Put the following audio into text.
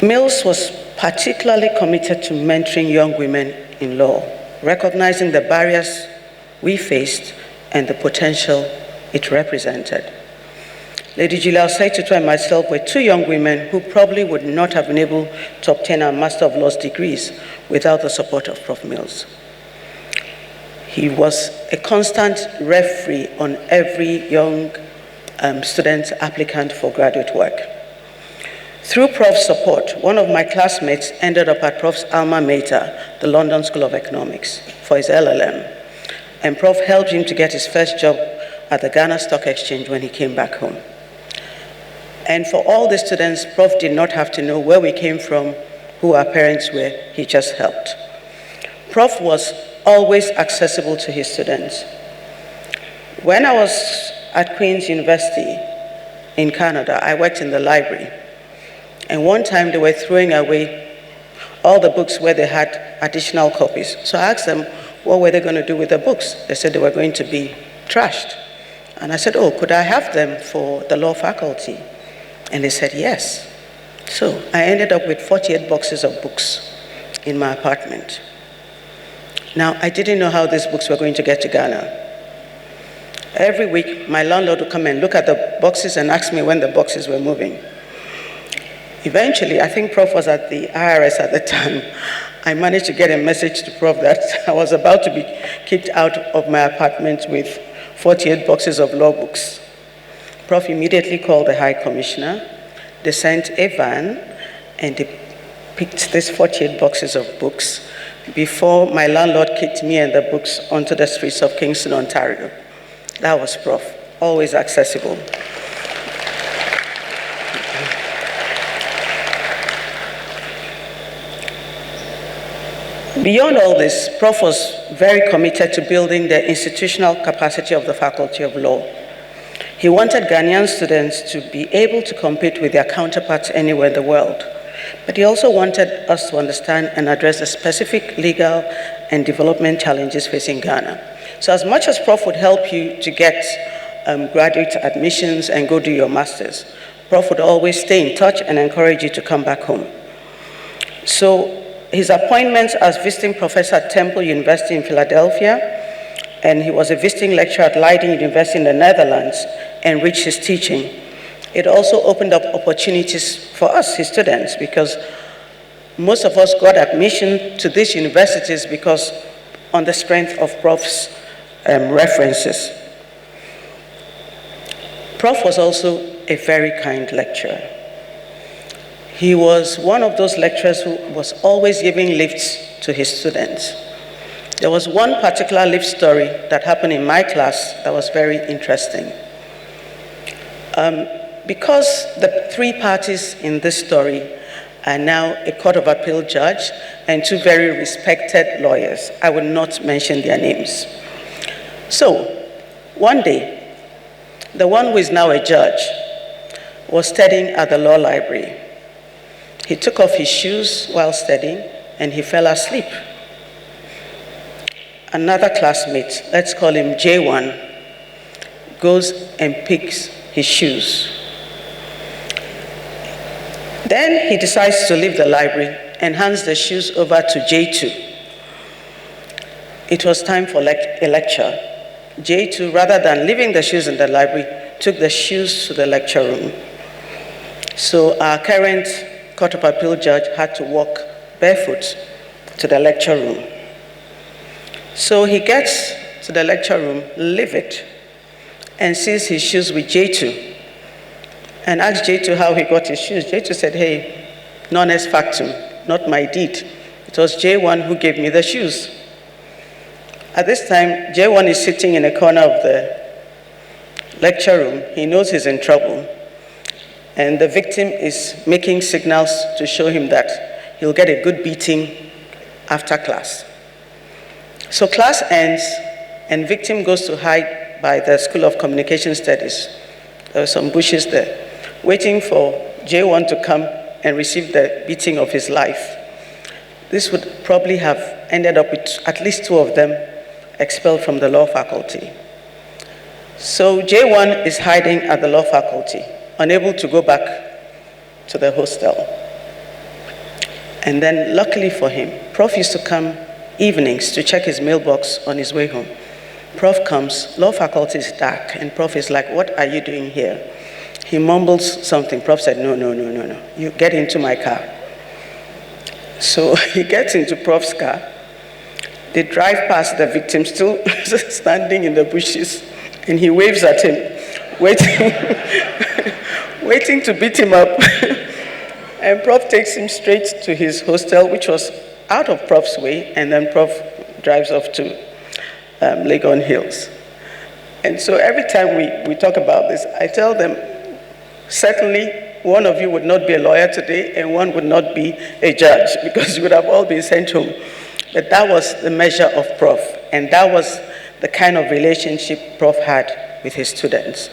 Mills was particularly committed to mentoring young women in law, recognizing the barriers we faced and the potential it represented. Lady Julia Osei and myself were two young women who probably would not have been able to obtain our Master of Laws degrees without the support of Prof. Mills. He was a constant referee on every young student applicant for graduate work. Through Prof's support, one of my classmates ended up at Prof's alma mater, the London School of Economics, for his LLM, and Prof helped him to get his first job at the Ghana Stock Exchange when he came back home. And for all the students, Prof did not have to know where we came from, who our parents were, he just helped. Prof was always accessible to his students. When I was at Queen's University in Canada, I worked in the library. And one time they were throwing away all the books where they had additional copies. So I asked them, what were they going to do with the books? They said they were going to be trashed. And I said, oh, could I have them for the law faculty? And they said, yes. So I ended up with 48 boxes of books in my apartment. Now, I didn't know how these books were going to get to Ghana. Every week, my landlord would come and look at the boxes and ask me when the boxes were moving. Eventually, I think Prof was at the IRS at the time. I managed to get a message to Prof that I was about to be kicked out of my apartment with 48 boxes of law books. Prof immediately called the High Commissioner. They sent a van and they picked these 48 boxes of books before my landlord kicked me and the books onto the streets of Kingston, Ontario. That was Prof, always accessible. Beyond all this, Prof was very committed to building the institutional capacity of the Faculty of Law. He wanted Ghanaian students to be able to compete with their counterparts anywhere in the world. But he also wanted us to understand and address the specific legal and development challenges facing Ghana. So as much as Prof would help you to get graduate admissions and go do your masters, Prof would always stay in touch and encourage you to come back home. So his appointments as visiting professor at Temple University in Philadelphia, and he was a visiting lecturer at Leiden University in the Netherlands, enriched his teaching. It also opened up opportunities for us, his students, because most of us got admission to these universities because on the strength of Prof's references. Prof was also a very kind lecturer. He was one of those lecturers who was always giving lifts to his students. There was one particular lift story that happened in my class that was very interesting. Because the three parties in this story are now a Court of Appeal judge and two very respected lawyers, I will not mention their names. So, one day, the one who is now a judge was studying at the law library. He took off his shoes while studying and he fell asleep. Another classmate, let's call him J1, goes and picks his shoes. Then he decides to leave the library and hands the shoes over to J2. It was time for a lecture. J2, rather than leaving the shoes in the library, took the shoes to the lecture room. So our current Court of Appeal judge had to walk barefoot to the lecture room. So he gets to the lecture room, livid, and sees his shoes with J2, and asked J2 how he got his shoes. J2 said, hey, non est factum, not my deed. It was J1 who gave me the shoes. At this time, J1 is sitting in a corner of the lecture room. He knows he's in trouble. And the victim is making signals to show him that he'll get a good beating after class. So class ends, and victim goes to hide by the School of Communication Studies. There were some bushes there, waiting for J1 to come and receive the beating of his life. This would probably have ended up with at least two of them expelled from the law faculty. So J1 is hiding at the law faculty, unable to go back to the hostel. And then luckily for him, Prof used to come evenings to check his mailbox on his way home. Prof comes, law faculty is dark, and Prof is like, what are you doing here? He mumbles something. Prof said, no, you get into my car. So he gets into Prof's car. They drive past the victim, still standing in the bushes, and he waves at him, waiting to beat him up. And Prof takes him straight to his hostel, which was out of Prof's way, and then Prof drives off to Legon Hills. And so every time we talk about this, I tell them, certainly one of you would not be a lawyer today, and one would not be a judge, because you would have all been sent home. But that was the measure of Prof, and that was the kind of relationship Prof had with his students.